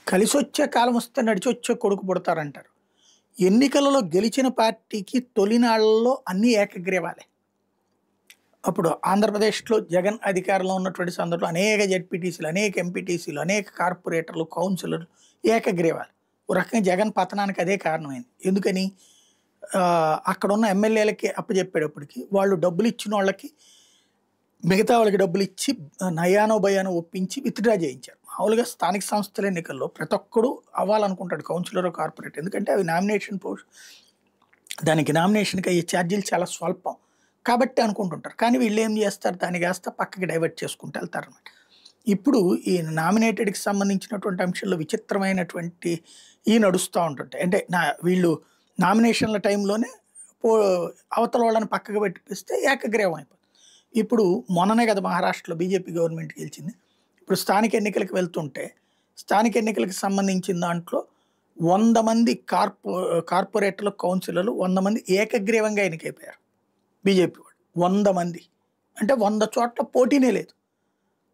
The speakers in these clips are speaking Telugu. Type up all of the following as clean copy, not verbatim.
కలిసొచ్చే కాలం వస్తే నడిచొచ్చే కొడుకు పుడతారంటారు. ఎన్నికలలో గెలిచిన పార్టీకి తొలినాళ్లలో అన్నీ ఏకగ్రీవాలే. అప్పుడు ఆంధ్రప్రదేశ్‌లో జగన్ అధికారంలో ఉన్నటువంటి సందర్భంలో అనేక జెడ్పీటీసీలు, అనేక ఎంపీటీసీలు, అనేక కార్పొరేటర్లు, కౌన్సిలర్లు ఏకగ్రీవాలు. ఓ రకంగా జగన్ పతనానికి అదే కారణమైంది. ఎందుకని? అక్కడున్న ఎమ్మెల్యేలకి అప్పజెప్పేటప్పటికి వాళ్ళు డబ్బులిచ్చినోళ్ళకి మిగతా వాళ్ళకి డబ్బులిచ్చి నయానో భయానో ఒప్పించి విత్‌డ్రా చేయించారు. మామూలుగా స్థానిక సంస్థల ఎన్నికల్లో ప్రతి ఒక్కడు అవ్వాలనుకుంటాడు కౌన్సిలర్, కార్పొరేటర్. ఎందుకంటే అవి నామినేషన్ దానికి నామినేషన్‌కి అయ్యే ఛార్జీలు చాలా స్వల్పం. కాబట్టి అనుకుంటుంటారు. కానీ వీళ్ళేం చేస్తారు, దాన్ని కాస్త పక్కకి డైవర్ట్ చేసుకుంటూ వెళ్తారనమాట. ఇప్పుడు ఈ నామినేటెడ్‌కి సంబంధించినటువంటి అంశంలో విచిత్రమైనటువంటి నడుస్తా ఉంటుంటాయి. అంటే వీళ్ళు నామినేషన్ల టైంలోనే పో అవతల వాళ్ళని పక్కకు పెట్టిపిస్తే ఏకగ్రీవం అయిపోతుంది. ఇప్పుడు మొన్ననే కదా మహారాష్ట్రలో బీజేపీ గవర్నమెంట్ గెలిచింది. ఇప్పుడు స్థానిక ఎన్నికలకు వెళ్తుంటే, స్థానిక ఎన్నికలకు సంబంధించిన దాంట్లో 100 మంది కార్పొరేటర్లు, కౌన్సిలర్లు 100 మంది ఏకగ్రీవంగా ఎన్నికైపోయారు. బీజేపీ వాళ్ళు 100 మంది. అంటే 100 చోట్ల పోటీనే లేదు.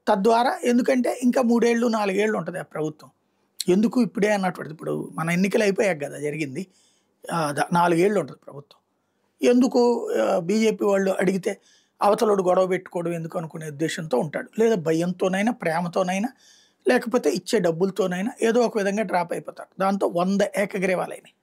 తద్వారా ఎందుకంటే ఇంకా 3 ఏళ్ళు, 4 ఏళ్ళు ఉంటది ఆ ప్రభుత్వం. ఎందుకు ఇప్పుడే అన్నటువంటిది. ఇప్పుడు మన ఎన్నికలు అయిపోయాక కదా జరిగింది. 4 ఏళ్ళు ఉంటది ప్రభుత్వం. ఎందుకు బీజేపీ వాళ్ళు అడిగితే అవతలోడు గొడవ పెట్టుకోవడం ఎందుకు అనుకునే ఉద్దేశంతో ఉంటాడు. లేదా భయంతోనైనా, ప్రేమతోనైనా, లేకపోతే ఇచ్చే డబ్బులతోనైనా ఏదో ఒక విధంగా డ్రాప్ అయిపోతారు. దాంతో 100 ఏకగ్రీవాలైనాయి.